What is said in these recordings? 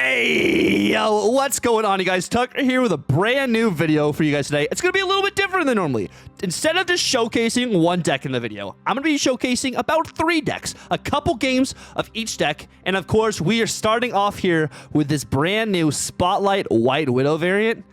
Hey, yo, what's going on, you guys? Tucker here with a brand new video for you guys today. It's going to be a little bit different than normally. Instead of just showcasing one deck in the video, I'm going to be showcasing about 3 decks, a couple games of each deck, and of course, we are starting off here with this brand new Spotlight White Widow variant.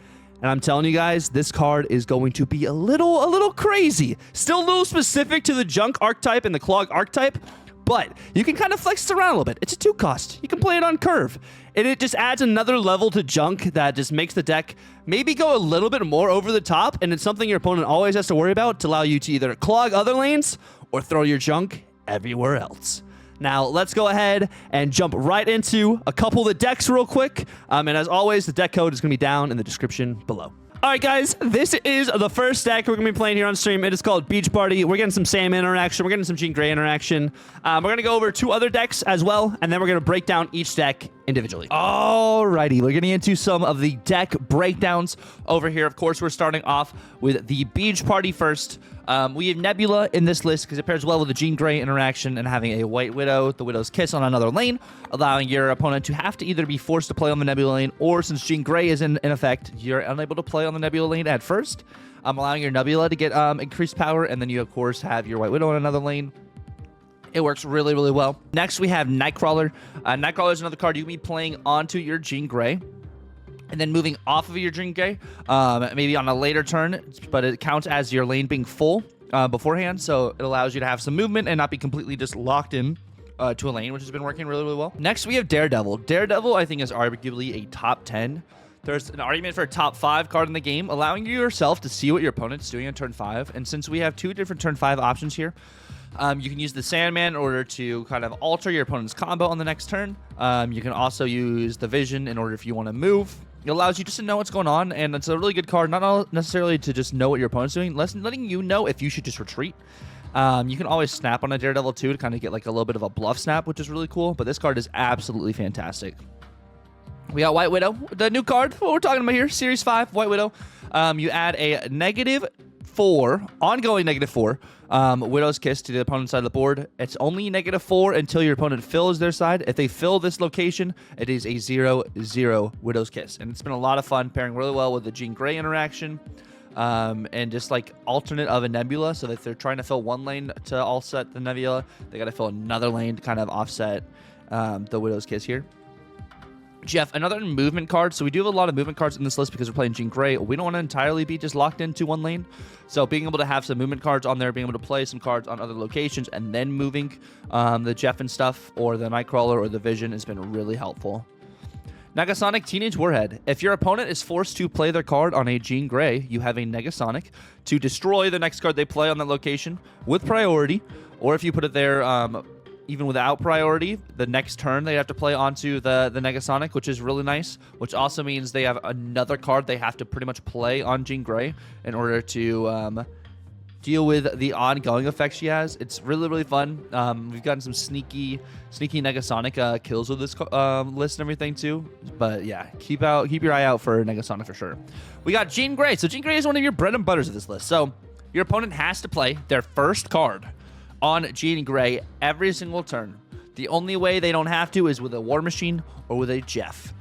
And I'm telling you guys, this card is going to be a little crazy. Still a little specific to the Junk archetype and the Clog archetype, but you can kind of flex it around a little bit. It's a 2-cost. You can play it on curve. And it just adds another level to Junk that just makes the deck maybe go a little bit more over the top, and it's something your opponent always has to worry about to allow you to either clog other lanes or throw your Junk everywhere else. Now, let's go ahead and jump right into a couple of the decks real quick. And as always, the deck code is going to be down in the description below. All right, guys, this is the first deck we're going to be playing here on stream. It is called Beach Party. We're getting some Sam interaction. We're getting some Jean Grey interaction. We're going to go over 2 other decks as well, and then we're going to break down each deck individually. All righty, we're getting into some of the deck breakdowns over here. Of course, we're starting off with the Beach Party first. We have Nebula in this list because it pairs well with the Jean Grey interaction and having a White Widow, the Widow's Kiss on another lane, allowing your opponent to have to either be forced to play on the Nebula lane, or since Jean Grey is in effect, you're unable to play on the Nebula lane at first, allowing your Nebula to get increased power, and then you, of course, have your White Widow on another lane. It works really, really well. Next, we have Nightcrawler. Nightcrawler is another card you can be playing onto your Jean Grey, and then moving off of your Jean Grey, maybe on a later turn, but it counts as your lane being full beforehand, so it allows you to have some movement and not be completely just locked in to a lane, which has been working really, really well. Next, we have Daredevil. Daredevil, I think, is arguably a top 10. There's an argument for a top 5 card in the game, allowing you yourself to see what your opponent's doing on turn 5, and since we have 2 different turn 5 options here, you can use the Sandman in order to kind of alter your opponent's combo on the next turn. You can also use the Vision in order if you want to move. It allows you just to know what's going on, and it's a really good card, not necessarily to just know what your opponent's doing, letting you know if you should just retreat. You can always snap on a Daredevil too to kind of get like a little bit of a bluff snap, which is really cool, but this card is absolutely fantastic. We got White Widow, the new card, what we're talking about here, Series 5, White Widow. You add a -4, ongoing -4, Widow's Kiss to the opponent's side of the board. It's only -4 until your opponent fills their side. If they fill this location, it is a 0/0 Widow's Kiss. And it's been a lot of fun, pairing really well with the Jean Grey interaction, and just like alternate of a Nebula. So that if they're trying to fill one lane to offset the Nebula, they got to fill another lane to kind of offset the Widow's Kiss here. Jeff, another movement card. So we do have a lot of movement cards in this list because we're playing Jean Grey. We don't want to entirely be just locked into one lane. So being able to have some movement cards on there, being able to play some cards on other locations, and then moving the Jeff and stuff, or the Nightcrawler, or the Vision has been really helpful. Negasonic Teenage Warhead. If your opponent is forced to play their card on a Jean Grey, you have a Negasonic to destroy the next card they play on that location with priority, or if you put it there even without priority, the next turn they have to play onto the Negasonic, which is really nice, which also means they have another card they have to pretty much play on Jean Grey in order to deal with the ongoing effects she has. It's really, really fun. We've gotten some sneaky Negasonic kills with this list and everything too. But yeah, keep your eye out for Negasonic for sure. We got Jean Grey. So Jean Grey is one of your bread and butters of this list. So your opponent has to play their first card on Jean Grey every single turn. The only way they don't have to is with a War Machine or with a Jeff.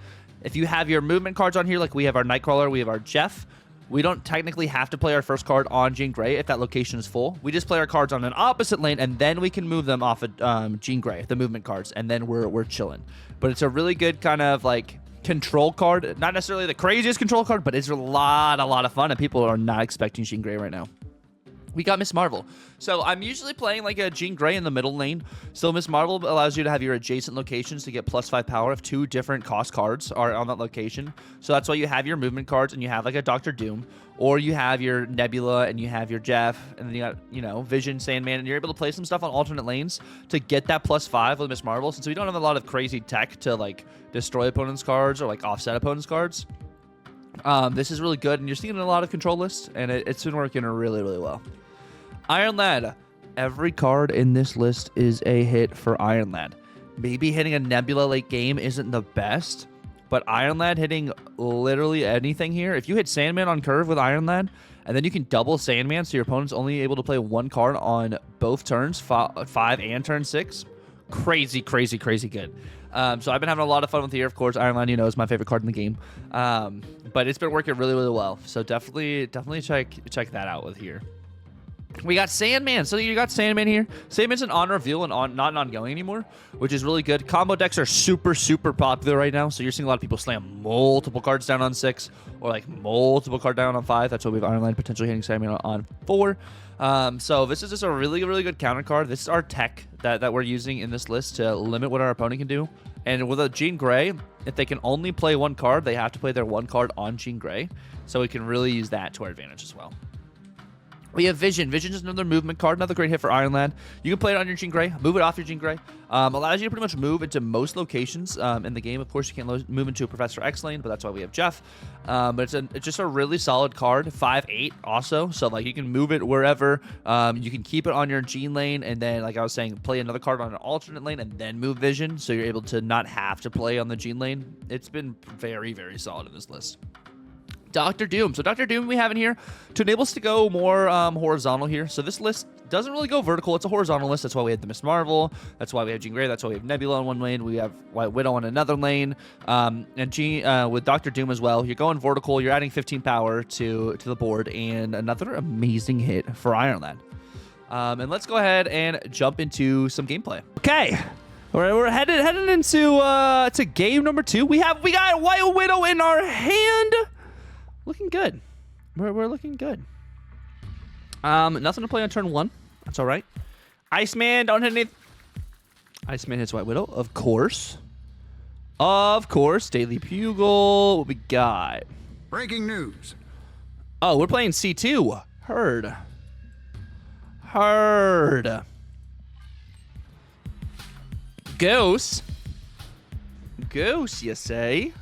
If you have your movement cards on here, like we have our Nightcrawler, we have our Jeff, we don't technically have to play our first card on Jean Grey if that location is full. We just play our cards on an opposite lane, and then we can move them off of Jean Grey, the movement cards, and then we're chilling. But it's a really good kind of like control card. Not necessarily the craziest control card, but it's a lot of fun, and people are not expecting Jean Grey right now. We got Miss Marvel. So I'm usually playing like a Jean Grey in the middle lane. So Miss Marvel allows you to have your adjacent locations to get +5 power if 2 different cost cards are on that location. So that's why you have your movement cards, and you have like a Doctor Doom, or you have your Nebula, and you have your Jeff, and then you got, you know, Vision, Sandman, and you're able to play some stuff on alternate lanes to get that +5 with Miss Marvel. Since we don't have a lot of crazy tech to like destroy opponents' cards or like offset opponents' cards, this is really good, and you're seeing a lot of control lists, and it's been working really, really well. Iron Lad. Every card in this list is a hit for Iron Lad. Maybe hitting a Nebula late game isn't the best, but Iron Lad hitting literally anything here. If you hit Sandman on curve with Iron Lad, and then you can double Sandman so your opponent's only able to play 1 card on both turns, 5 and turn 6. Crazy good. So I've been having a lot of fun with here. Of course, Ironland, you know, is my favorite card in the game. But it's been working really, really well. So definitely check that out with here. We got Sandman. So you got Sandman here. Sandman's an on reveal and not an ongoing anymore, which is really good. Combo decks are super, super popular right now. So you're seeing a lot of people slam multiple cards down on 6 or like multiple card down on 5. That's why we have Ironland potentially hitting Sandman on 4. So this is just a really, really good counter card. This is our tech that we're using in this list to limit what our opponent can do. And with a Jean Grey, if they can only play one card, they have to play their one card on Jean Grey. So we can really use that to our advantage as well. We have Vision. Vision is another movement card, another great hit for Ironland. You can play it on your Jean Grey, move it off your Jean Grey. Allows you to pretty much move into most locations in the game. Of course, you can't move into a Professor X lane, but that's why we have Jeff. But it's just a really solid card, 5/8 also. So like you can move it wherever. You can keep it on your Jean lane, and then like I was saying, play another card on an alternate lane, and then move Vision, so you're able to not have to play on the Jean lane. It's been very, very solid in this list. Dr. Doom. So Dr. Doom we have in here to enable us to go more horizontal here. So this list doesn't really go vertical. It's a horizontal list. That's why we have the Miss Marvel. That's why we have Jean Grey. That's why we have Nebula on one lane. We have White Widow on another lane. And with Dr. Doom as well, you're going vertical. You're adding 15 power to the board, and another amazing hit for Ironland. And let's go ahead and jump into some gameplay. Okay. We're headed into to game number 2. We got White Widow in our hand. Looking good. We're looking good. Nothing to play on turn 1. That's all right. Iceman, don't hit any. Iceman hits White Widow, of course. Of course. Daily Bugle. What we got? Breaking news. Oh, we're playing C2. Heard. Ghost, you say?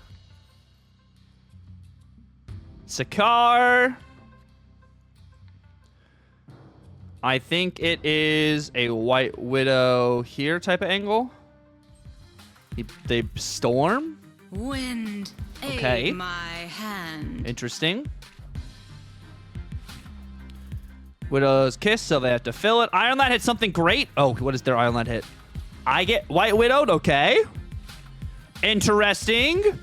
Sakar. I think it is a White Widow here type of angle. They storm. Wind. Okay. My hand. Interesting. Widow's Kiss, so they have to fill it. Ironland hit something great. Oh, what is their Ironland hit? I get White Widowed. Okay. Interesting.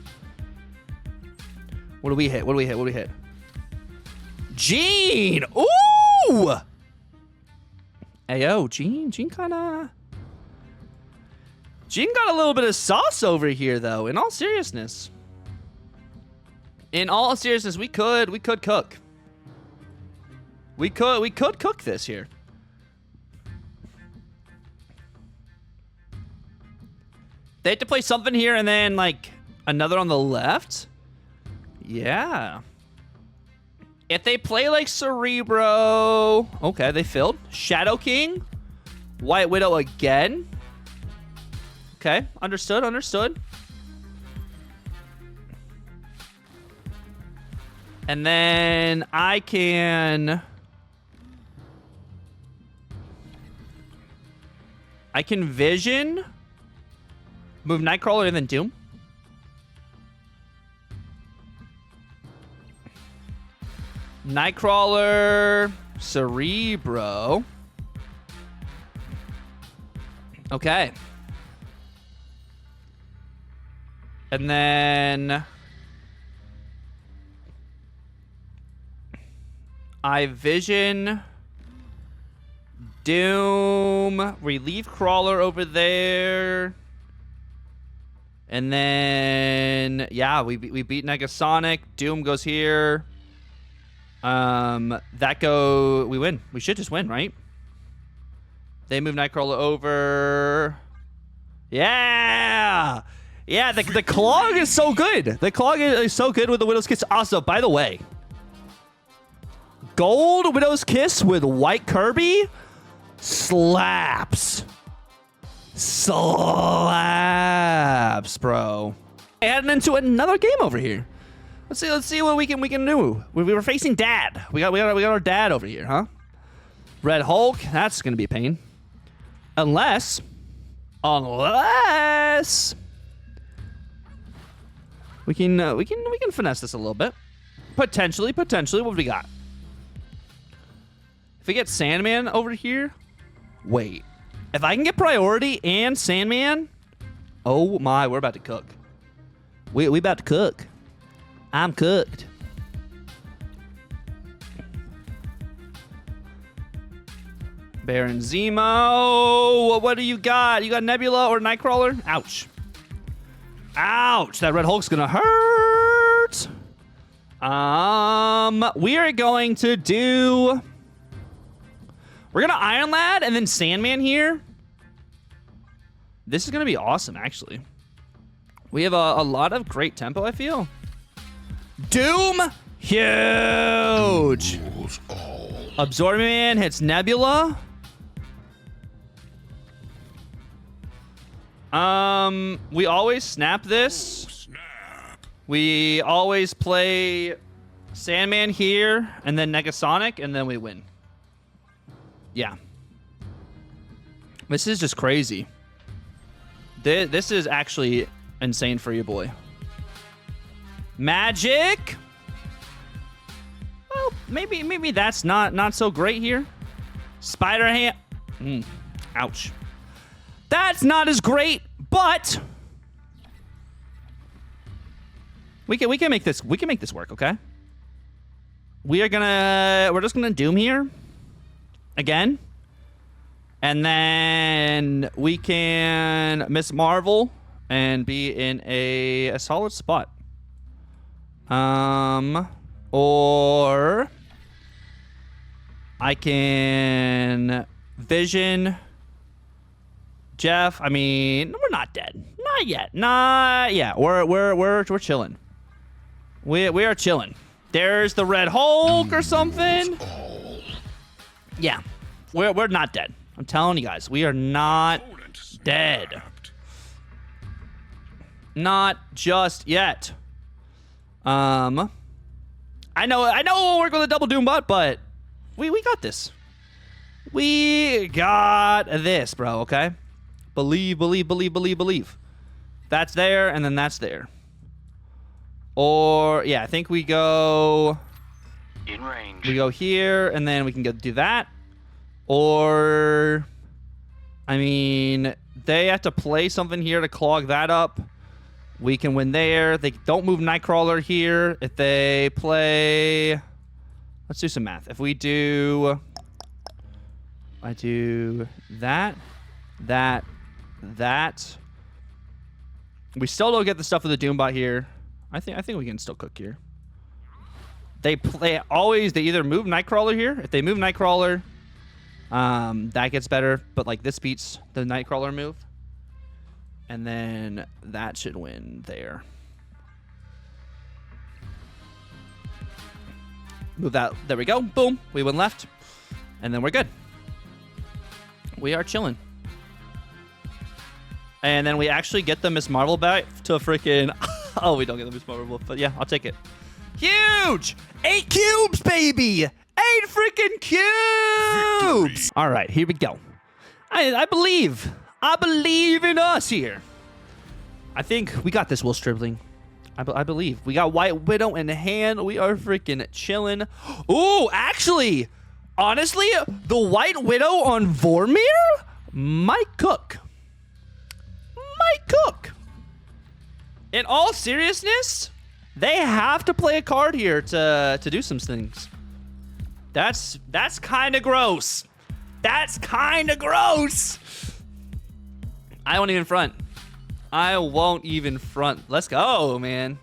What do we hit? Jean! Ooh! Ayo, Jean kinda... Jean got a little bit of sauce over here, though, in all seriousness. We could cook. We could cook this here. They have to play something here and then, like, another on the left? Yeah. If they play like Cerebro... Okay, they filled. Shadow King. White Widow again. Okay, understood. And then I can Vision. Move Nightcrawler and then Doom. Nightcrawler, Cerebro. Okay. And then I Vision, Doom, Relief Crawler over there. And then, yeah, we beat Negasonic. Doom goes here. We win. We should just win, right? They move Nightcrawler over. Yeah! Yeah, the Clog is so good. The Clog is so good with the Widow's Kiss. Also, by the way, gold Widow's Kiss with white Kirby slaps. Slaps, bro. Heading into another game over here. Let's see what we can do. We were facing Dad. We got our Dad over here, huh? Red Hulk. That's gonna be a pain. Unless we can finesse this a little bit. Potentially. What have we got? If we get Sandman over here, wait. If I can get priority and Sandman, Oh my, we're about to cook. We about to cook. I'm cooked. Baron Zemo. What do you got? You got Nebula or Nightcrawler? Ouch. Ouch. That Red Hulk's gonna hurt. We are going to do... We're gonna Iron Lad and then Sandman here. This is gonna be awesome, actually. We have a lot of great tempo, I feel. Doom, huge. Absorb Man hits Nebula. We always snap this. We always play Sandman here, and then Negasonic, and then we win. Yeah. This is just crazy. This is actually insane for you, boy. Magic. Well, maybe that's not so great here. Spider Ham. Ouch. That's not as great, but we can make this work, okay? We're just gonna Doom here again. And then we can Miss Marvel and be in a solid spot. Or I can Vision Jeff. I mean, we're not dead. Not yet. Not yet. We're chilling. We are chilling. There's the Red Hulk or something. Yeah. We're not dead. I'm telling you guys, we are not dead. Not just yet. I know we'll work with a double Doom bot, but we got this. We got this, bro, okay? Believe. That's there, and then that's there. Or, yeah, I think we go... In range. We go here, and then we can go do that. Or, I mean, they have to play something here to clog that up. We can win there. They don't move Nightcrawler here. If they play... Let's do some math. If we do... I do that. We still don't get the stuff with the Doombot here. I think we can still cook here. They either move Nightcrawler here. If they move Nightcrawler... that gets better, but like this beats the Nightcrawler move. And then that should win there. Move that. There we go. Boom. We win left. And then we're good. We are chilling. And then we actually get the Miss Marvel back to freaking... Oh, we don't get the Miss Marvel, but yeah, I'll take it. Huge! 8 cubes, baby! 8 freaking cubes! All right, here we go. I believe. I believe in us here. I think we got this, Will Stribling. I believe. We got White Widow in hand. We are freaking chilling. Ooh, actually, honestly, the White Widow on Vormir might cook. In all seriousness, they have to play a card here to do some things. That's kind of gross. That's kind of gross. I won't even front. Let's go, man.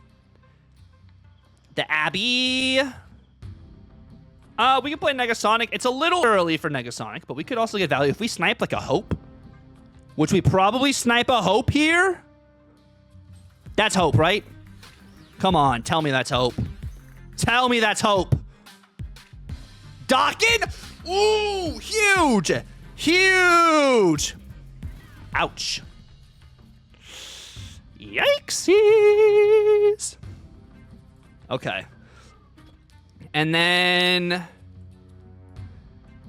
The Abby. We can play Negasonic. It's a little early for Negasonic, but we could also get value if we snipe like a Hope, which we probably snipe a Hope here. That's Hope, right? Come on, tell me that's Hope. Tell me that's Hope. Dawkins? Ooh, huge. Huge. Ouch. Yikesies. Okay. And then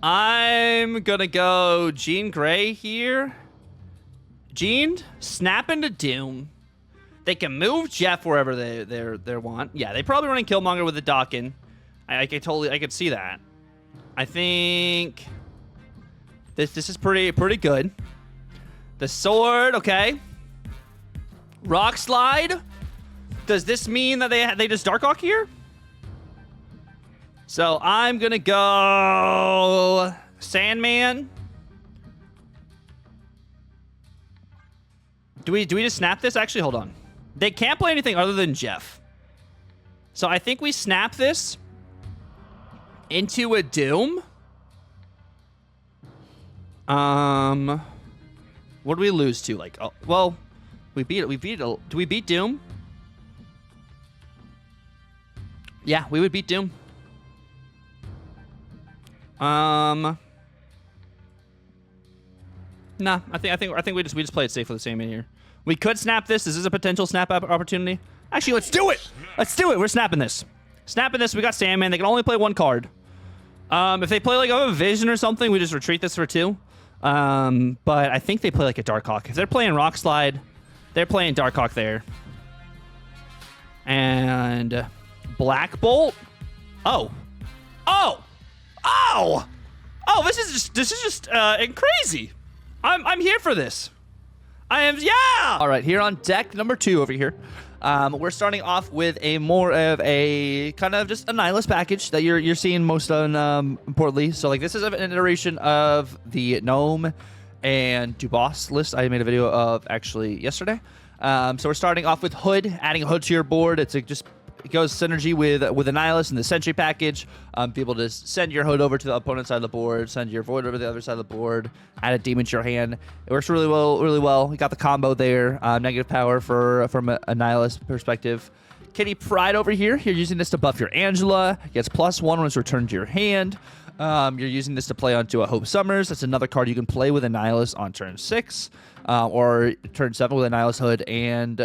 I'm gonna go Jean Grey here. Jean, snap into Doom. They can move Jeff wherever they want. Yeah, they probably running Killmonger with the Dawkins. I could see that. I think this is pretty good. The sword, okay. Rock Slide. Does this mean that they just Dark Hawk here? So I'm gonna go Sandman. Do we just snap this? Actually, hold on. They can't play anything other than Jeff. So I think we snap this into a Doom. What do we lose to? Like, oh, well, we beat it. Do we beat Doom? Yeah, we would beat Doom. Nah, I think we just play it safe for the same in here. We could snap this. This is a potential snap opportunity. Actually, let's do it. Let's do it. We're snapping this. Snapping this. We got Sandman. They can only play one card. If they play like a Vision or something, we just retreat this for 2. But I think they play like a Dark Hawk. If they're playing Rock Slide, they're playing Dark Hawk there. And Black Bolt. Oh. This is just crazy. I'm here for this. I am, yeah! All right, here on deck number 2 over here. We're starting off with a more of a kind of just a Nihilist package that you're seeing most importantly. So like this is an iteration of the Gnome and Dubois list I made a video of actually yesterday. So we're starting off with Hood, adding a Hood to your board. It goes synergy with a Nihilist and the Sentry package. Be able to send your Hood over to the opponent's side of the board, send your Void over to the other side of the board, add a Demon to your hand. It works really well. You got the combo there. Negative power from a Nihilist perspective. Kitty Pryde over here. You're using this to buff your Angela. Gets +1 when it's returned to your hand. You're using this to play onto a Hope Summers. That's another card you can play with a Nihilist on turn 6. Or turn 7 with a Nihilist Hood and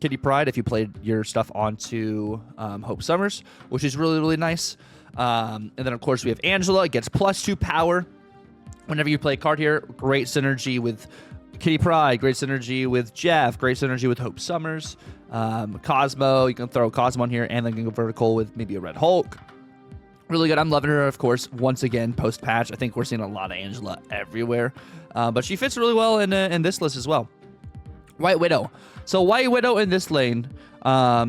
Kitty Pryde if you played your stuff onto Hope Summers, which is really nice. And then, of course, we have Angela. It gets +2 power whenever you play a card here. Great synergy with Kitty Pryde. Great synergy with Jeff. Great synergy with Hope Summers. Cosmo. You can throw Cosmo on here and then you can go vertical with maybe a Red Hulk. Really good. I'm loving her, of course, once again, post-patch. I think we're seeing a lot of Angela everywhere. But she fits really well in this list as well. White Widow. So White Widow in this lane,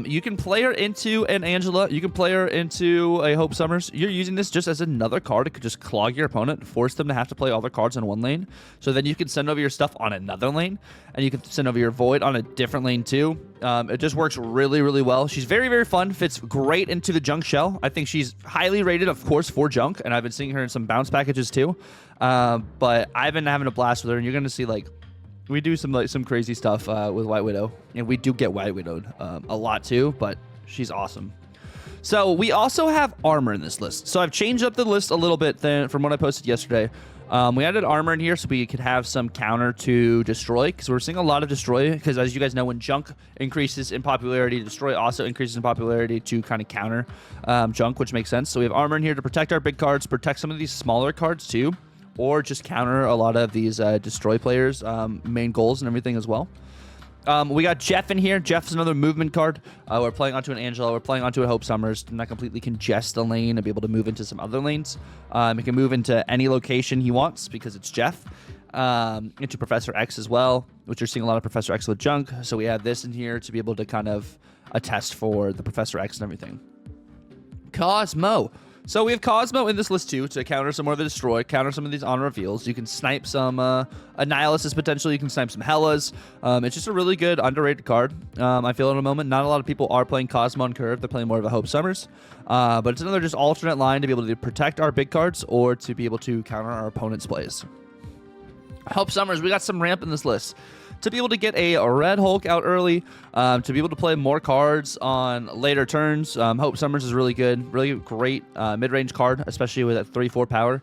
you can play her into an Angela. You can play her into a Hope Summers. You're using this just as another card. It could just clog your opponent, force them to have to play all their cards in one lane. So then you can send over your stuff on another lane, and you can send over your Void on a different lane too. It just works really well. She's very fun. Fits great into the Junk Shell. I think she's highly rated, of course, for Junk, and I've been seeing her in some bounce packages too. But I've been having a blast with her, and you're going to see like we do some crazy stuff with White Widow, and we do get White Widowed a lot too, but she's awesome. So we also have armor in this list. So I've changed up the list a little bit from what I posted yesterday. We added armor in here so we could have some counter to Destroy, because we're seeing a lot of Destroy, because as you guys know, when Junk increases in popularity, Destroy also increases in popularity to kind of counter Junk, which makes sense. So we have armor in here to protect our big cards, protect some of these smaller cards too, or just counter a lot of these Destroy players' main goals and everything as well. We got Jeff in here. Jeff's another movement card. We're playing onto an Angela. We're playing onto a Hope Summers to not completely congest the lane and be able to move into some other lanes. He can move into any location he wants because it's Jeff. Into Professor X as well, which you're seeing a lot of Professor X with Junk. So we have this in here to be able to kind of attest for the Professor X and everything. Cosmo. So we have Cosmo in this list too to counter some more of the Destroy, counter some of these honor reveals. You can snipe some Annihilus potentially. You can snipe some Hellas. It's just a really good underrated card. I feel at the moment not a lot of people are playing Cosmo on curve. They're playing more of a Hope Summers. But it's another just alternate line to be able to protect our big cards or to be able to counter our opponent's plays. Hope Summers, we got some ramp in this list. To be able to get a Red Hulk out early, to be able to play more cards on later turns. Hope Summers is really good, really great mid-range card, especially with that 3-4 power.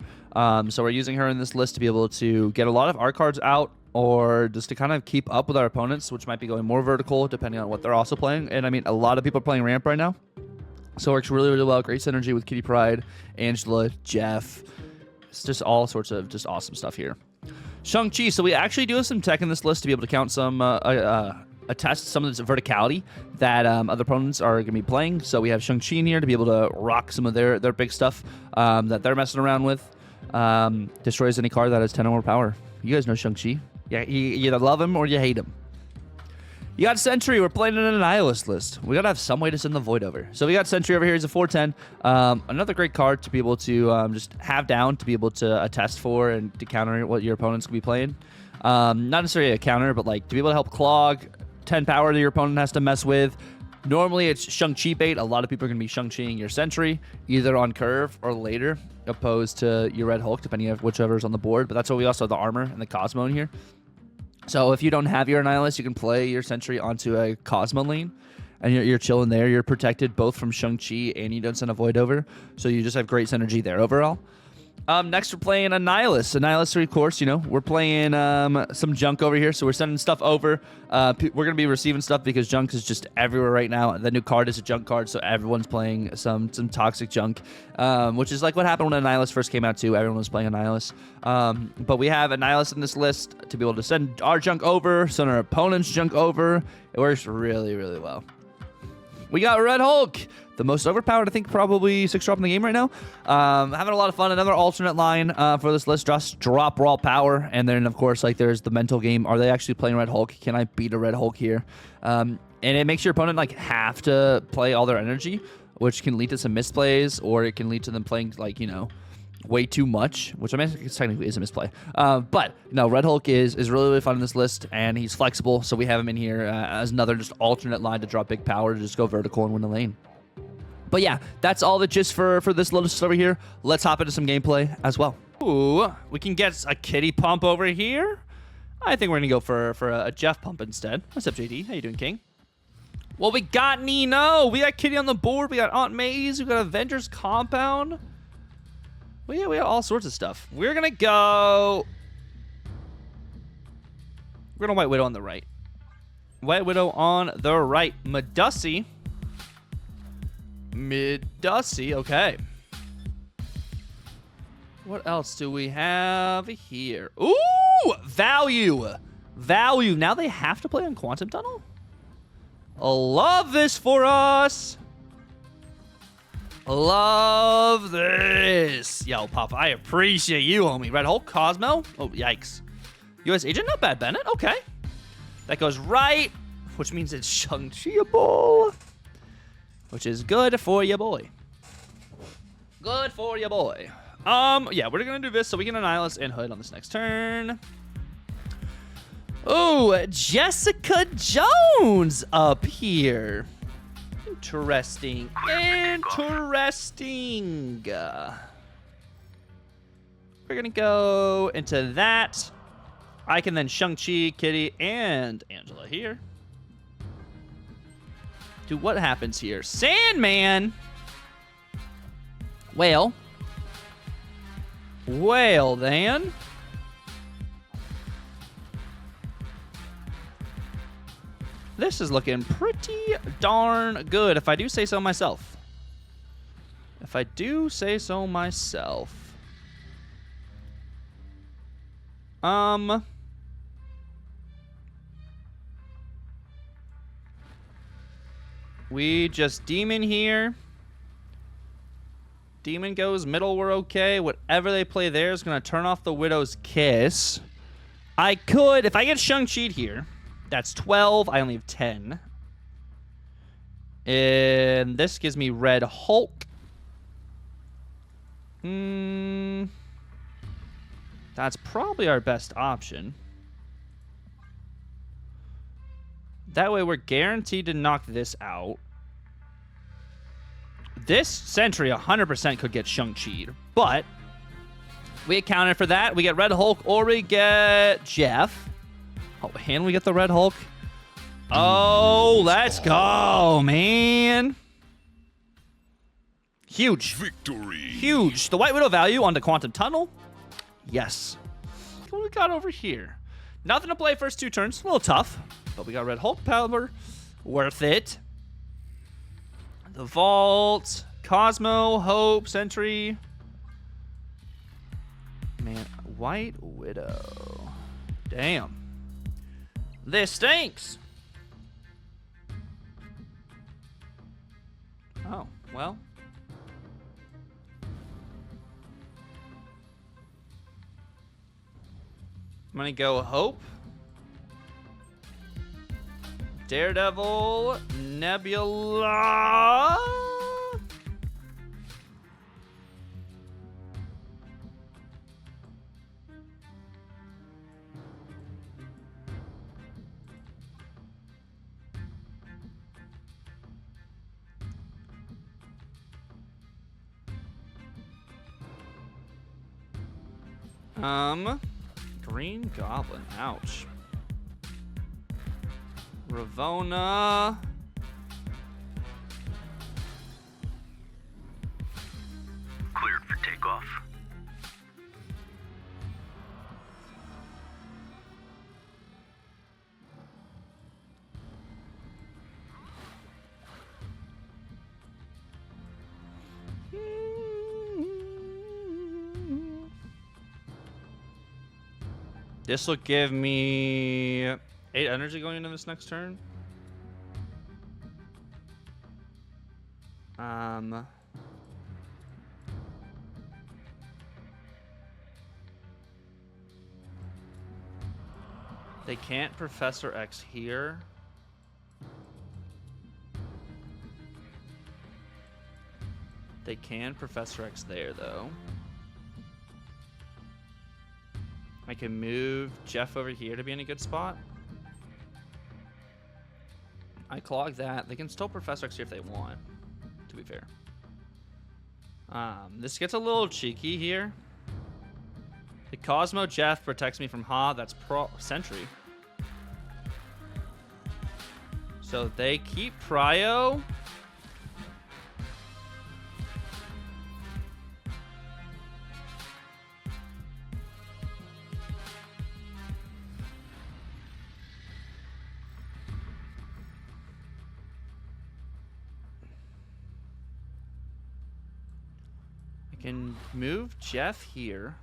So we're using her in this list to be able to get a lot of our cards out, or just to kind of keep up with our opponents, which might be going more vertical depending on what they're also playing. And I mean, a lot of people are playing ramp right now, so it works really well. Great synergy with Kitty Pryde, Angela, Jeff. It's just all sorts of just awesome stuff here. Shang-Chi. So we actually do have some tech in this list to be able to count some, attest some of this verticality that other opponents are going to be playing. So we have Shang-Chi in here to be able to rock some of their big stuff that they're messing around with. Destroys any card that has 10 or more power. You guys know Shang-Chi. Yeah, you either love him or you hate him. You got Sentry. We're playing in an Annihilus list. We got to have some way to send the Void over. So we got Sentry over here. He's a 410. Another great card to be able to just have down, to be able to attest for and to counter what your opponents could be playing. Not necessarily a counter, but like to be able to help Clog, 10 power that your opponent has to mess with. Normally it's Shang-Chi bait. A lot of people are going to be Shang-Chiing your Sentry, either on curve or later, opposed to your Red Hulk, depending on whichever's on the board. But that's why we also have the armor and the Cosmo in here. So if you don't have your Annihilus, you can play your Sentry onto a Cosmo lane, and you're chilling there. You're protected both from Shang-Chi, and you don't send a Void over, so you just have great synergy there overall. Next, we're playing Annihilus. Annihilus 3, of course, you know, we're playing some junk over here, so we're sending stuff over. We're going to be receiving stuff because junk is just everywhere right now. The new card is a junk card, so everyone's playing some toxic junk, which is like what happened when Annihilus first came out, too. Everyone was playing Annihilus. But we have Annihilus in this list to be able to send our junk over, send our opponent's junk over. It works really, really well. We got Red Hulk, the most overpowered, I think, probably 6-drop in the game right now. Having a lot of fun. Another alternate line for this list, just drop raw power. And then, of course, like there's the mental game. Are they actually playing Red Hulk? Can I beat a Red Hulk here? And it makes your opponent like have to play all their energy, which can lead to some misplays, or it can lead to them playing like, you know, way too much, which I mean, it technically is a misplay. But no, Red Hulk is really, really fun in this list, and he's flexible, so we have him in here as another just alternate line to drop big power to just go vertical and win the lane. But yeah, that's all the gist for this list over here. Let's hop into some gameplay as well. Ooh, we can get a kitty pump over here. I think we're gonna go for a Jeff pump instead. What's up, JD? How you doing, King? Well, we got Nino. We got Kitty on the board. We got Aunt May's. We got Avengers Compound. Well, yeah, we have all sorts of stuff. We're going to go... We're going to White Widow on the right. White Widow on the right. Medussy. Okay. What else do we have here? Ooh! Value. Now they have to play on Quantum Tunnel? I love this for us. Love this. Yo, Pop, I appreciate you, homie. Red Hulk, Cosmo. Oh, yikes. U.S. agent, not bad, Bennett. Okay. That goes right, which means it's Shang-Chi-able, which is good for you, boy. Good for you, boy. Yeah, we're gonna do this so we can Annihilus and Hood on this next turn. Oh, Jessica Jones up here. Interesting. Interesting. We're going to go into that. I can then Shang-Chi, Kitty, and Angela here. Dude, what happens here? Sandman! Well, then. This is looking pretty darn good, if I do say so myself. We just Demon here. Demon goes middle, we're okay. Whatever they play there is going to turn off the Widow's Kiss. I could, if I get Shang-Chi here, that's 12. I only have 10. And this gives me Red Hulk. That's probably our best option. That way we're guaranteed to knock this out. This Sentry 100% could get Shang-Chi'd, but we accounted for that. We get Red Hulk or we get Jeff. Oh, and we get the Red Hulk. Oh, let's go, man. Huge. Victory. Huge. The White Widow value onto Quantum Tunnel. Yes. What we got over here? Nothing to play first 2 turns. A little tough. But we got Red Hulk power. Worth it. The Vault. Cosmo. Hope. Sentry. Man. White Widow. Damn. This stinks. Oh, well. I'm going to go Hope. Daredevil, Nebula. Green Goblin. Ouch. Ravona. Cleared for takeoff. This will give me 8 energy going into this next turn. They can't Professor X here. They can Professor X there, though. I can move Jeff over here to be in a good spot. I clog that. They can still Professor X here if they want, to be fair. This gets a little cheeky here. The Cosmo Jeff protects me from Ha. That's Sentry. So they keep Prio. I can move Jeff here.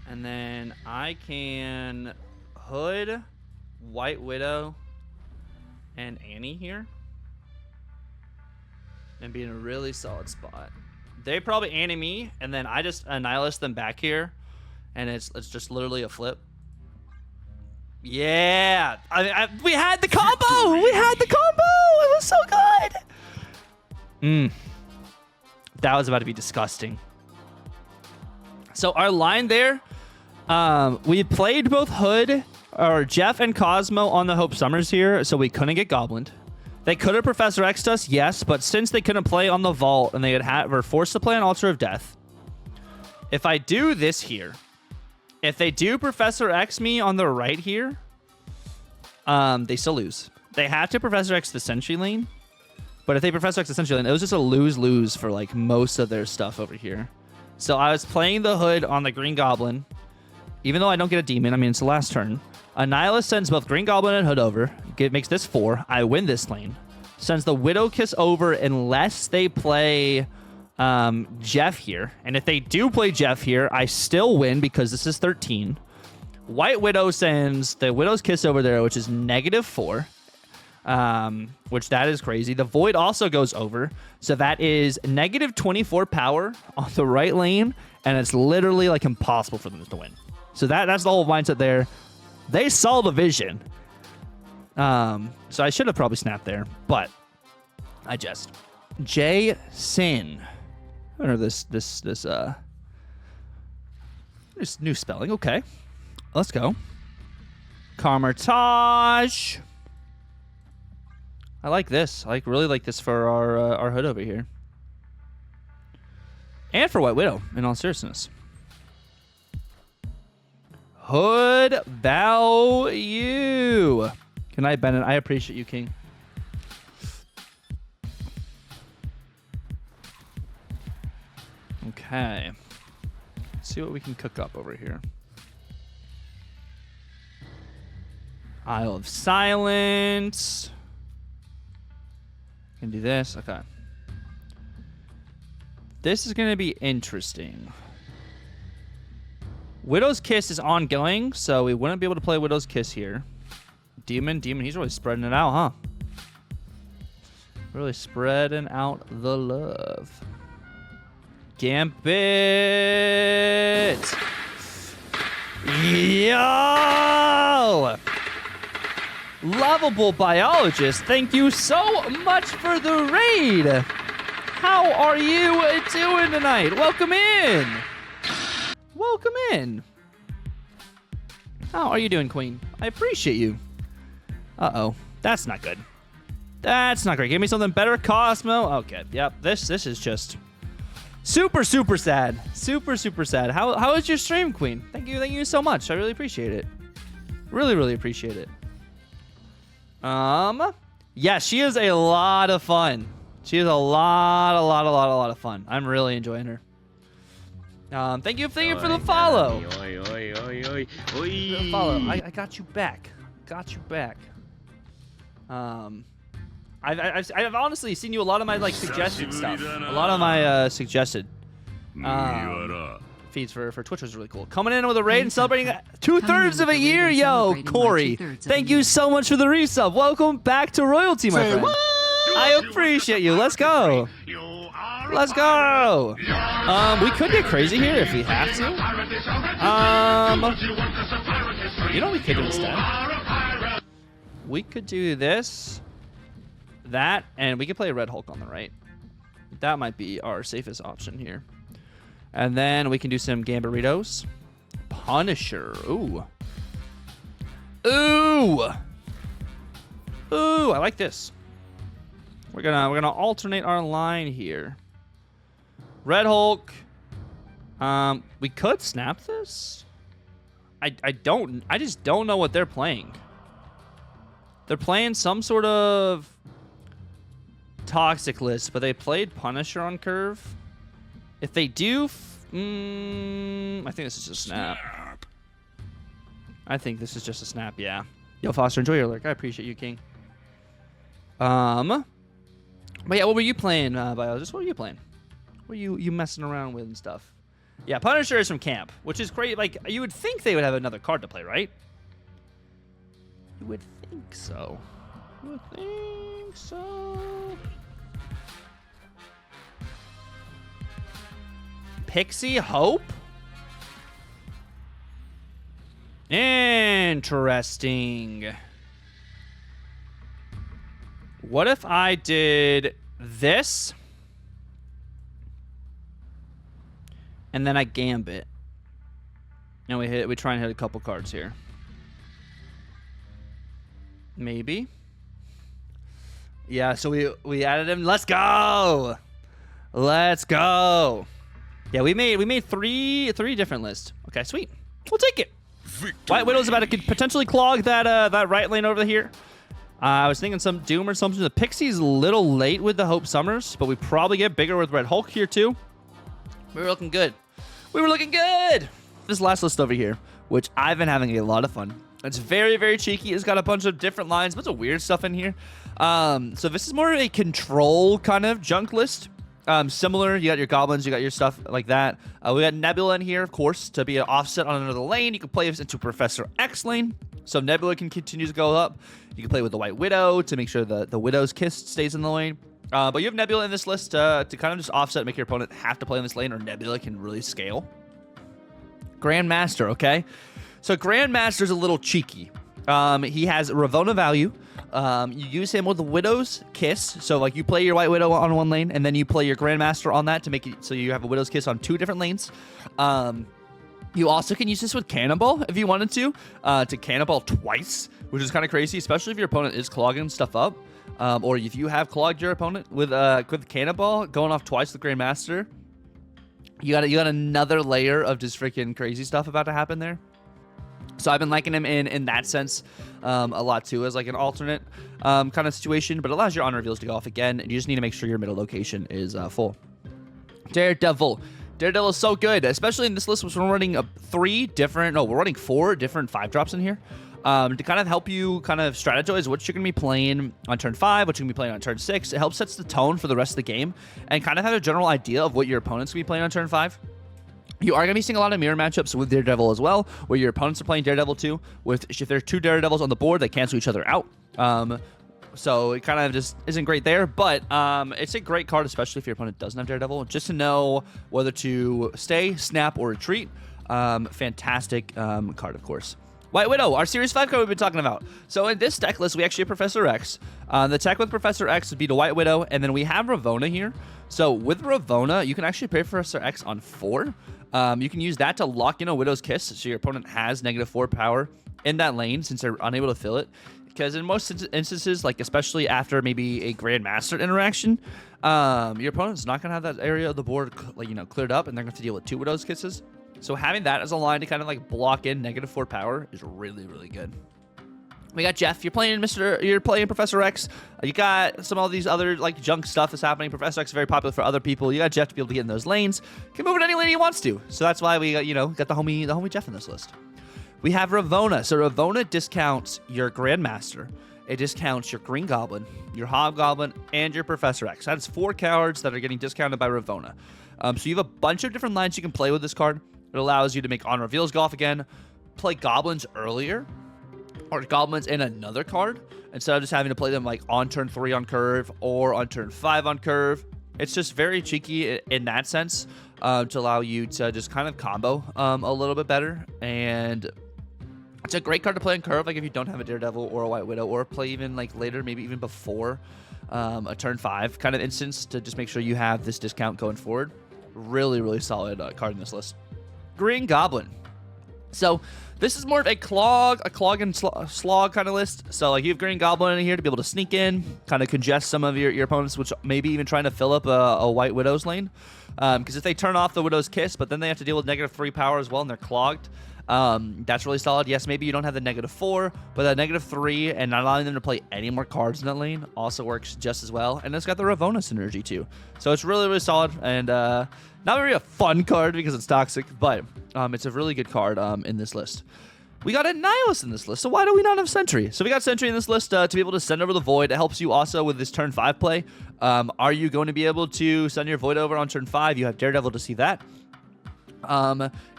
And then I can Hood, White Widow, and Annie here. And be in a really solid spot. They probably Annie me, and then I just annihilate them back here. And it's just literally a flip. Yeah! We had the combo! We had the combo! It was so good! That was about to be disgusting. So our line there, we played both Hood, or Jeff and Cosmo on the Hope Summers here, so we couldn't get Goblined. They could have Professor X'd us, yes, but since they couldn't play on the Vault and they were forced to play on Altar of Death, if I do this here, if they do Professor X me on the right here, they still lose. They have to Professor X the Sentry lane, but if they Professor X the Sentry lane, it was just a lose-lose for like most of their stuff over here. So I was playing the Hood on the Green Goblin, even though I don't get a Demon. I mean, it's the last turn. Annihilus sends both Green Goblin and Hood over. Makes this 4. I win this lane. Sends the Widow Kiss over unless they play Jeff here. And if they do play Jeff here, I still win because this is 13. White Widow sends the Widow's Kiss over there, which is -4. Which that is crazy. The Void also goes over. So that is -24 power on the right lane. And it's literally like impossible for them to win. So that's the whole mindset there. They saw the vision. So I should have probably snapped there, but I just. J-Sin. Or this new spelling. Okay. Let's go. Carmertage. I like this. I really like this for our Hood over here. And for White Widow, in all seriousness. Hood bow you. Good night, Bennett. I appreciate you, King. Okay. Let's see what we can cook up over here. Isle of Silence. Can do this. Okay. This is going to be interesting. Widow's Kiss is ongoing, so we wouldn't be able to play Widow's Kiss here. Demon, he's really spreading it out, huh? Really spreading out the love. Gambit! Yo! Lovable biologist, thank you so much for the raid. How are you doing tonight? Welcome in. Welcome in. How are you doing, Queen? I appreciate you. Uh-oh. That's not good. That's not great. Give me something better, Cosmo. Okay, yep. This is just super sad. Super sad. How is your stream, Queen? Thank you so much. I really appreciate it. Really appreciate it. Yeah, she is a lot of fun. She is a lot of fun. I'm really enjoying her. Thank you for the follow. The follow. I got you back. I've honestly seen you a lot of my suggested stuff. A lot of my suggested feeds for Twitch was really cool. Coming in with a raid and celebrating 2/3 of a year, yo, Corey. Thank you so much for the resub. Welcome back to royalty, my friend. I appreciate you. Let's go. Let's go. We could get crazy here if we have to. You know what we could do instead? We could do this, that, and we could play Red Hulk on the right. That might be our safest option here. And then we can do some Gambaritos. Punisher. Ooh. I like this. We're gonna alternate our line here. Red Hulk. We could snap this. I just don't know what they're playing. They're playing some sort of toxic list, but they played Punisher on curve. If they do, I think this is just snap. I think this is just a snap. Yeah. Yo, Foster, enjoy your lurk. I appreciate you, King. But yeah, what were you playing, Biologist? What were you playing? What were you messing around with and stuff? Yeah, Punisher is from camp, which is great. Like, you would think they would have another card to play, right? You would think so. You would think so. Pixie Hope? Interesting. What if I did this? And then I Gambit. And we try and hit a couple cards here. Maybe. Yeah, so we added him. Let's go. Let's go. Yeah, we made three different lists. Okay, sweet. We'll take it. White Widow's about to potentially clog that right lane over here. I was thinking some Doom or something. The Pixie's a little late with the Hope Summers, but we probably get bigger with Red Hulk here too. We were looking good. This last list over here, which I've been having a lot of fun. It's very cheeky. It's got a bunch of different lines, a bunch of weird stuff in here. So this is more of a control kind of junk list. Similar, you got your goblins, you got your stuff like that. We got Nebula in here, of course, to be an offset on another lane. You can play this into Professor X lane, so Nebula can continue to go up. You can play with the White Widow to make sure the Widow's Kiss stays in the lane. But you have Nebula in this list to kind of just offset, make your opponent have to play in this lane, or Nebula can really scale. Grandmaster, okay? So Grandmaster's a little cheeky. He has Ravonna value. You use him with the Widow's Kiss. So, like, you play your White Widow on one lane, and then you play your Grandmaster on that to make it so you have a Widow's Kiss on two different lanes. You also can use this with Cannonball if you wanted to Cannonball twice, which is kind of crazy, especially if your opponent is clogging stuff up. Or if you have clogged your opponent with Cannonball, going off twice with Grandmaster. You got another layer of just freaking crazy stuff about to happen there. So I've been liking him in that sense a lot too, as like an alternate kind of situation, but it allows your honor reveals to go off again, and you just need to make sure your middle location is full. Daredevil is so good, especially in this list, which we're running we're running 4 different 5-drops in here to kind of help you kind of strategize what you're going to be playing on turn 5, what you're going to be playing on turn 6. It helps sets the tone for the rest of the game and kind of have a general idea of what your opponent's going to be playing on turn 5. You are going to be seeing a lot of mirror matchups with Daredevil as well, where your opponents are playing Daredevil too. If there's 2 Daredevils on the board, they cancel each other out. So it kind of just isn't great there, but it's a great card, especially if your opponent doesn't have Daredevil, just to know whether to stay, snap, or retreat. Fantastic card, of course. White Widow, our Series 5 card we've been talking about. So in this deck list, we actually have Professor X. The tech with Professor X would be the White Widow, and then we have Ravonna here. So with Ravonna, you can actually play Professor X on 4. You can use that to lock in a Widow's Kiss, so your opponent has -4 power in that lane since they're unable to fill it. Because in most instances, like especially after maybe a Grandmaster interaction, your opponent's not going to have that area of the board cleared up, and they're going to have to deal with 2 Widow's Kisses. So having that as a line to kind of like block in -4 power is really, really good. We got Jeff. You're playing Professor X. You got some of these other like junk stuff that's happening. Professor X is very popular for other people. You got Jeff to be able to get in those lanes. Can move it any lane he wants to. So that's why we got got the homie Jeff in this list. We have Ravonna. So Ravonna discounts your Grandmaster. It discounts your Green Goblin, your Hobgoblin, and your Professor X. That's 4 cards that are getting discounted by Ravonna. So you have a bunch of different lines you can play with this card. It allows you to make On Reveals go off again, play Goblins earlier, or Goblins in another card, instead of just having to play them like on turn 3 on curve or on turn 5 on curve. It's just very cheeky in that sense to allow you to just kind of combo a little bit better. And it's a great card to play on curve, like if you don't have a Daredevil or a White Widow, or play even like later, maybe even before a turn 5 kind of instance to just make sure you have this discount going forward. Really, really solid card in this list. Green Goblin. So this is more of a Clog and Slog kind of list. So like you have Green Goblin in here to be able to sneak in, kind of congest some of your opponents, which maybe even trying to fill up a White Widow's lane. Because if they turn off the Widow's Kiss, but then they have to deal with -3 power as well, and they're clogged, that's really solid. Yes, maybe you don't have the -4, but that -3 and not allowing them to play any more cards in that lane also works just as well. And it's got the Ravonna synergy too. So it's really, really solid, and not very a fun card because it's toxic, but it's a really good card in this list. We got a Nihilist in this list, so why do we not have Sentry? So we got Sentry in this list to be able to send over the Void. It helps you also with this turn 5 play. Are you going to be able to send your Void over on turn 5? You have Daredevil to see that.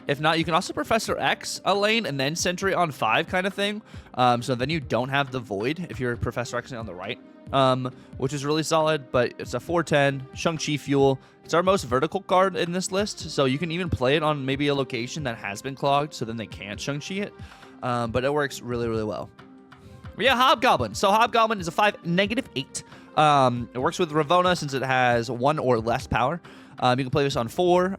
If not, you can also Professor X a lane and then Sentry on 5 kind of thing. So then you don't have the Void if you're Professor X on the right, which is really solid. But it's a 4/10 Shang-Chi fuel. It's our most vertical card in this list, so you can even play it on maybe a location that has been clogged, so then they can't Shang-Chi it. But it works really, really well. We have Hobgoblin. So Hobgoblin is a 5 -8. It works with Ravonna since it has 1 or less power. You can play this on 4.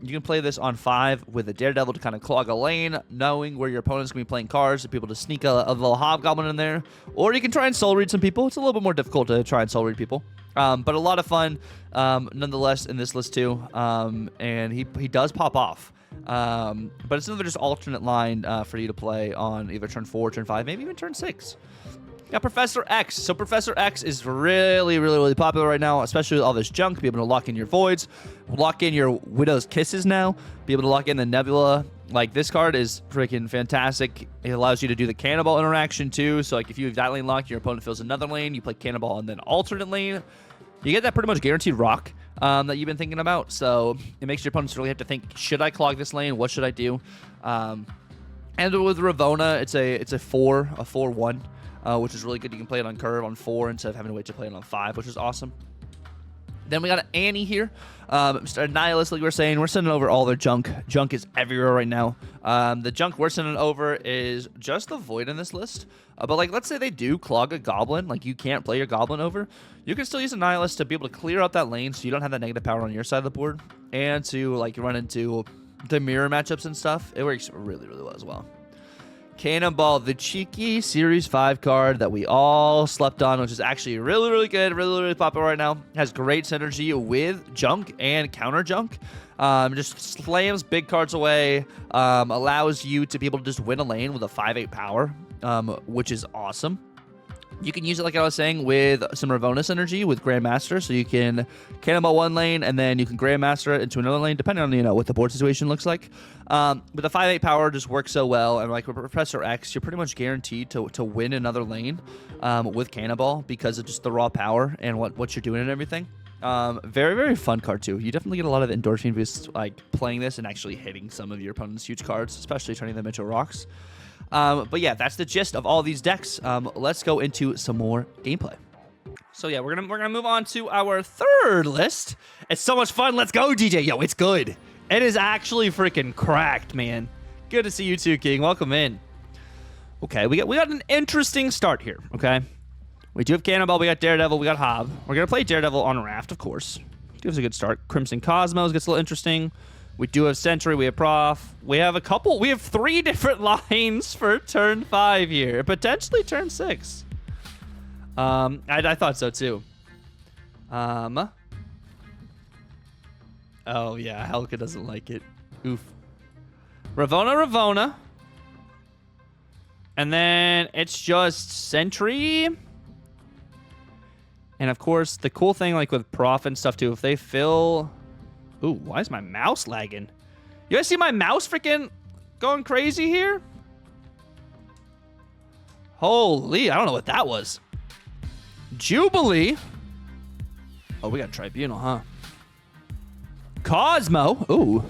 You can play this on 5 with a Daredevil to kind of clog a lane, knowing where your opponent's going to be playing cards to be able to sneak a little Hobgoblin in there. Or you can try and soul read some people. It's a little bit more difficult to try and soul read people. But a lot of fun, nonetheless, in this list too. And he does pop off. But it's another just alternate line for you to play on either turn 4, turn 5, maybe even turn 6. Got Professor X. So Professor X is really, really, really popular right now, especially with all this junk. Be able to lock in your Voids, lock in your Widow's Kisses now, be able to lock in the Nebula. Like, this card is freaking fantastic. It allows you to do the Cannonball interaction, too. So, like, if you have that lane locked, your opponent fills another lane, you play Cannonball and then alternate lane. You get that pretty much guaranteed rock that you've been thinking about. So, it makes your opponents really have to think, should I clog this lane? What should I do? And with Ravonna, it's a 4/1. Which is really good. You can play it on curve on 4 instead of having to wait to play it on 5, which is awesome. Then we got Annie here. Mr. Nihilist, like we were saying, we're sending over all their junk. Junk is everywhere right now. The junk we're sending over is just the Void in this list. But, like, let's say they do clog a Goblin. Like, you can't play your Goblin over. You can still use a Nihilist to be able to clear up that lane so you don't have that negative power on your side of the board. And to, like, run into the mirror matchups and stuff. It works really, really well as well. Cannonball, the cheeky Series 5 card that we all slept on, which is actually really, really good, really, really popular right now. Has great synergy with junk and counter junk. Just slams big cards away, allows you to be able to just win a lane with a 5/8 power, which is awesome. You can use it, like I was saying, with some Ravonna synergy with Grandmaster, so you can Cannonball one lane, and then you can Grandmaster it into another lane, depending on, what the board situation looks like. But the 5/8 power just works so well, and like with Professor X, you're pretty much guaranteed to win another lane with Cannonball because of just the raw power and what you're doing and everything. Very, very fun card, too. You definitely get a lot of endorphin boosts, like, playing this and actually hitting some of your opponent's huge cards, especially turning them into rocks. But yeah, that's the gist of all these decks. Let's go into some more gameplay. So yeah, we're gonna move on to our third list. It's so much fun. Let's go, DJ. Yo, it's good. It is actually freaking cracked, man. Good to see you too, King. Welcome in. Okay, we got an interesting start here, okay? We do have Cannonball, we got Daredevil, we got Hob. We're going to play Daredevil on a raft, of course. Gives a good start. Crimson Cosmos gets a little interesting. We do have Sentry, we have Prof. We have 3 different lines for turn 5 here. Potentially turn 6. I thought so too. Oh yeah, Helga doesn't like it. Oof. Ravona. And then it's just Sentry. And of course, the cool thing like with Prof and stuff too, if they fill... Ooh, why is my mouse lagging? You guys see my mouse freaking going crazy here? Holy, I don't know what that was. Jubilee. Oh, we got Tribunal, huh? Cosmo. Ooh.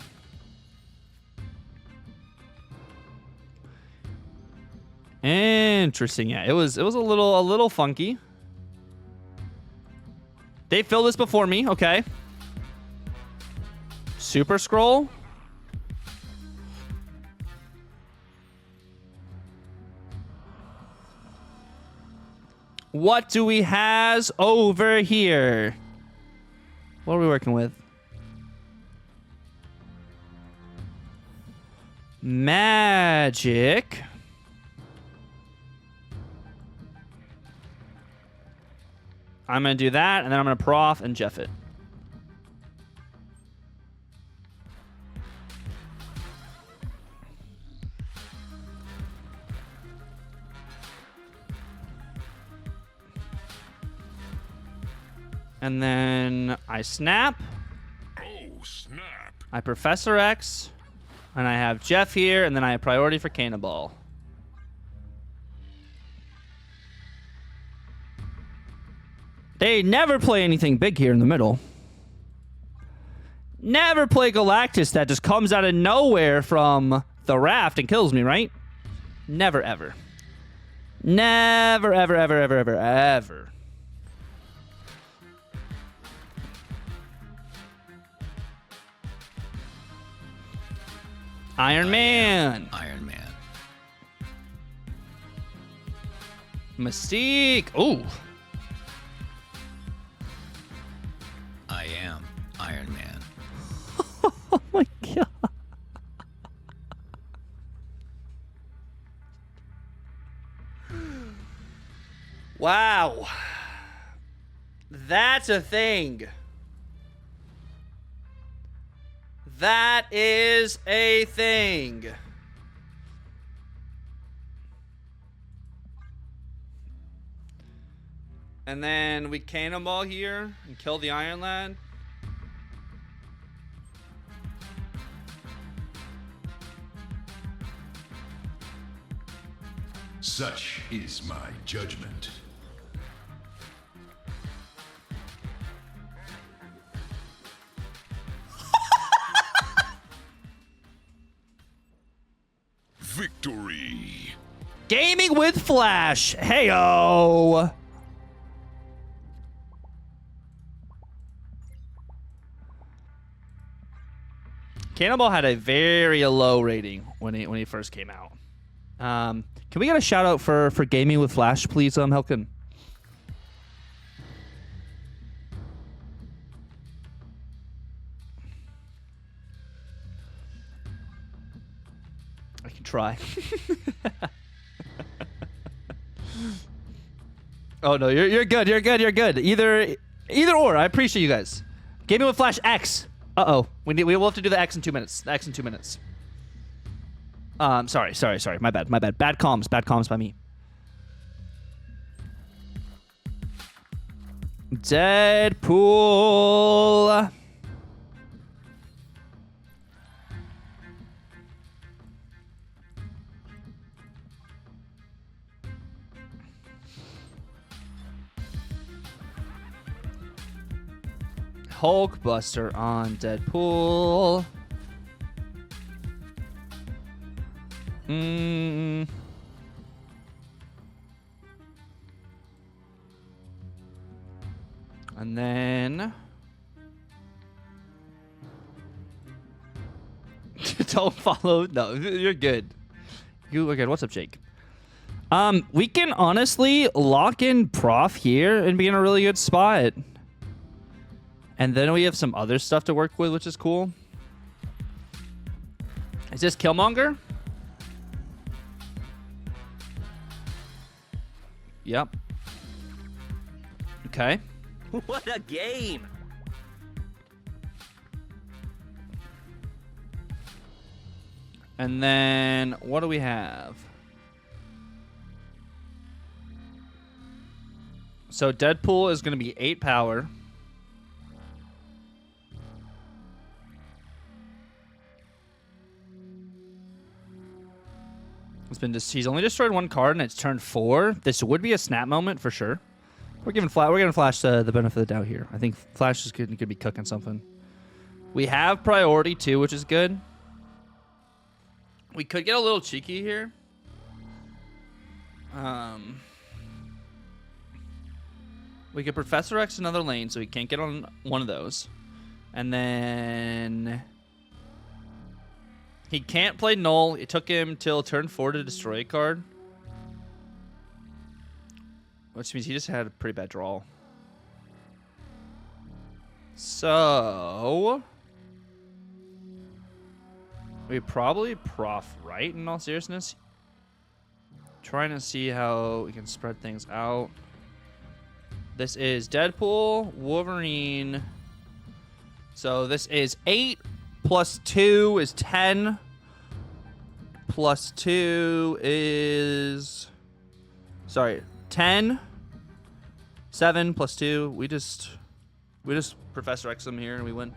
Interesting. Yeah, it was a little funky. They filled this before me. Okay. Super Scroll. What do we has over here? What are we working with? Magic. I'm going to do that, and then I'm going to Prof and Jeff it. And then I snap. Oh, snap. I Professor X. And I have Jeff here, and then I have priority for Cannonball. They never play anything big here in the middle. Never play Galactus that just comes out of nowhere from the raft and kills me, right? Never, ever. Never, ever, ever, ever, ever, ever. Iron Man. Iron Man. Mystique. Ooh. I am Iron Man. Oh my god. Wow. That's a thing. That is a thing. And then we Cannonball here and kill the Iron Lad. Such is my judgment. Victory. Gaming with Flash. Heyo. Cannonball had a very low rating when he first came out. Can we get a shout out for Gaming with Flash, please, Helkin? I can try. Oh no, you're good. You're good. Either or. I appreciate you guys. Gaming with Flash X. Uh-oh. We will have to do the X in 2 minutes. The X in 2 minutes. Sorry. My bad. Bad comms by me. Deadpool. Hulkbuster on Deadpool. And then don't follow. No, you're good. You are good. What's up, Jake? We can honestly lock in Prof here and be in a really good spot. And then we have some other stuff to work with, which is cool. Is this Killmonger? Yep. Okay. What a game! And then what do we have? So Deadpool is going to be 8 power. He's only destroyed 1 card and it's turned 4. This would be a snap moment for sure. We're giving Flash the benefit of the doubt here. I think Flash is could be cooking something. We have priority too, which is good. We could get a little cheeky here. We could Professor X another lane, so he can't get on one of those. And then he can't play Null. It took him till turn 4 to destroy a card. Which means he just had a pretty bad draw. So we probably Prof, right? In all seriousness, trying to see how we can spread things out. This is Deadpool, Wolverine. So this is 8 plus 2 is 10. Plus 2 is... Sorry, 10. 7 plus 2. We just Professor X them here and we win.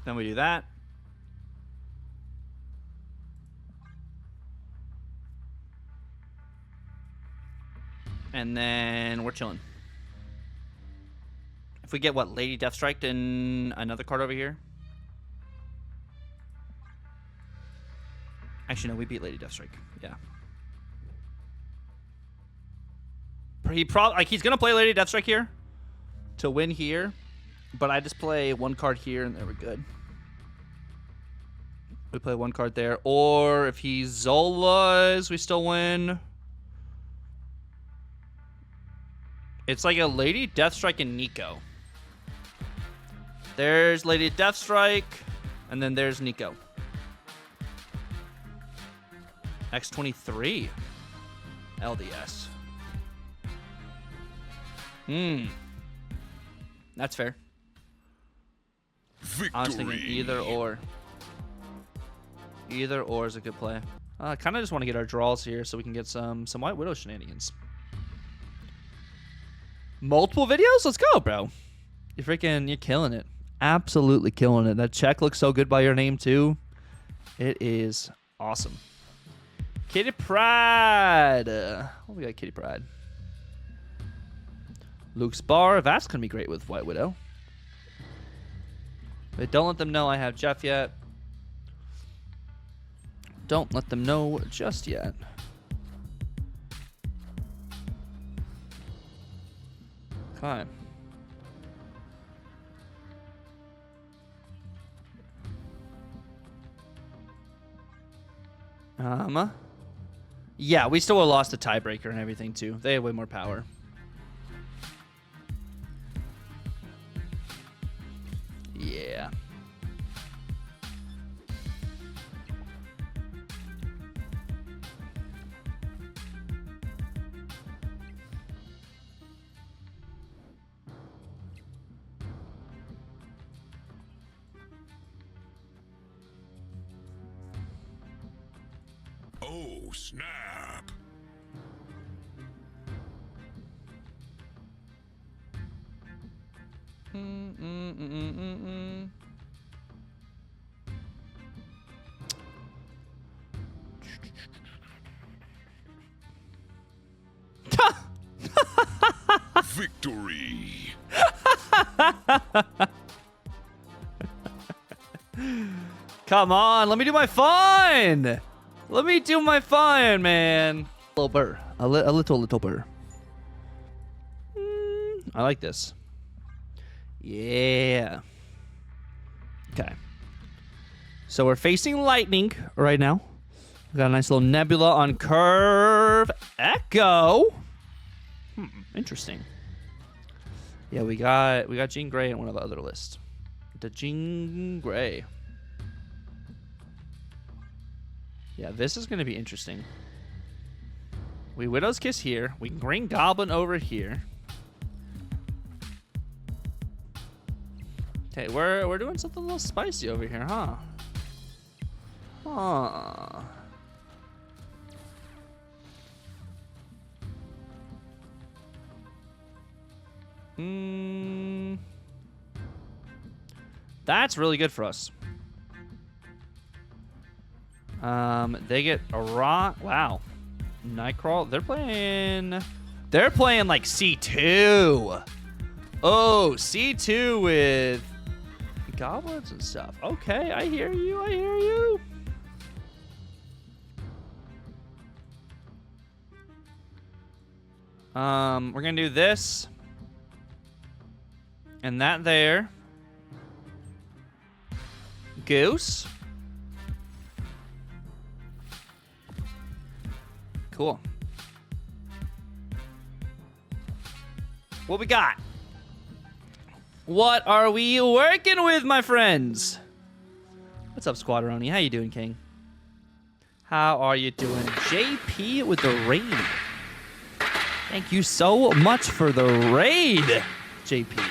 Then we do that. And then we're chilling. If we get what, Lady Deathstrike and another card over here. Actually, no, we beat Lady Deathstrike. Yeah. He's gonna play Lady Deathstrike here to win here, but I just play 1 card here and then we're good. We play 1 card there, or if he Zolas, we still win. It's like a Lady Deathstrike and Nico. There's Lady Deathstrike, and then there's Nico. X23. LDS. That's fair. Victory. I was thinking either or. Either or is a good play. I kind of just want to get our draws here so we can get some White Widow shenanigans. Multiple videos? Let's go, bro. You're killing it. Absolutely killing it. That check looks so good by your name, too. It is awesome. Kitty Pride. What we got, Kitty Pride? Luke's Bar. That's going to be great with White Widow. But don't let them know I have Jeff yet. Don't let them know just yet. Okay. Yeah, we still would have lost the tiebreaker and everything too. They have way more power. Yeah. Oh, snap. Victory. Come on, let me do my fun. Let me do my fun, man. Little burr. A little burr. I like this. Yeah. Okay. So we're facing lightning right now. We got a nice little nebula on curve. Echo. Interesting. Yeah, we got Jean Grey on one of the other lists. The Jean Grey. Yeah, this is gonna be interesting. We Widow's Kiss here. We Green Goblin over here. Okay, we're doing something a little spicy over here, huh? Huh. That's really good for us. They get a rock. Wow. Nightcrawl. They're playing like C2. Oh, C2 with goblins and stuff. Okay, I hear you. I hear you. We're gonna do this and that there. Goose. Cool. What we got? What are we working with, my friends? What's up, Squadroni? How you doing, King? How are you doing? JP with the raid. Thank you so much for the raid, JP.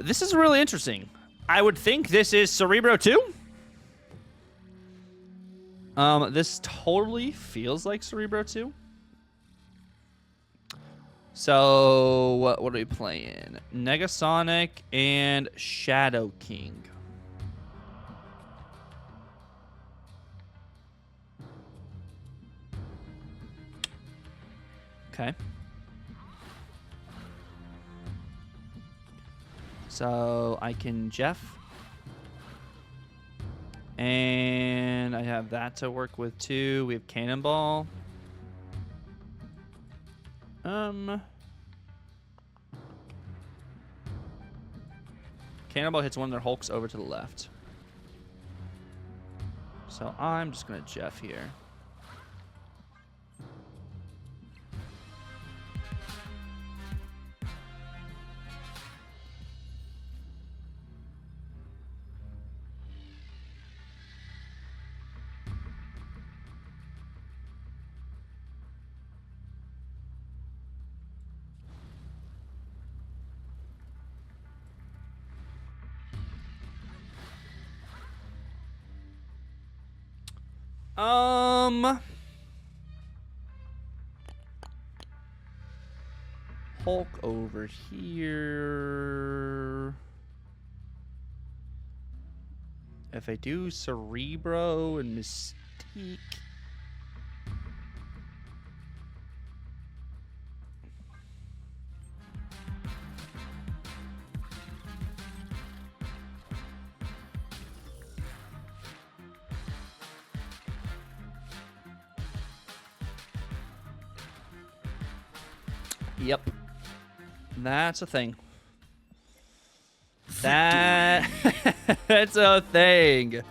This is really interesting. I would think this is Cerebro 2. This totally feels like Cerebro 2. So, what are we playing? Negasonic and Shadow King. Okay. So I can Jeff. And I have that to work with too. We have Cannonball. Cannonball hits one of their Hulks over to the left. So I'm just gonna Jeff here. Hulk over here. If I do Cerebro and Mystique. Yep. That's a thing. That's a thing.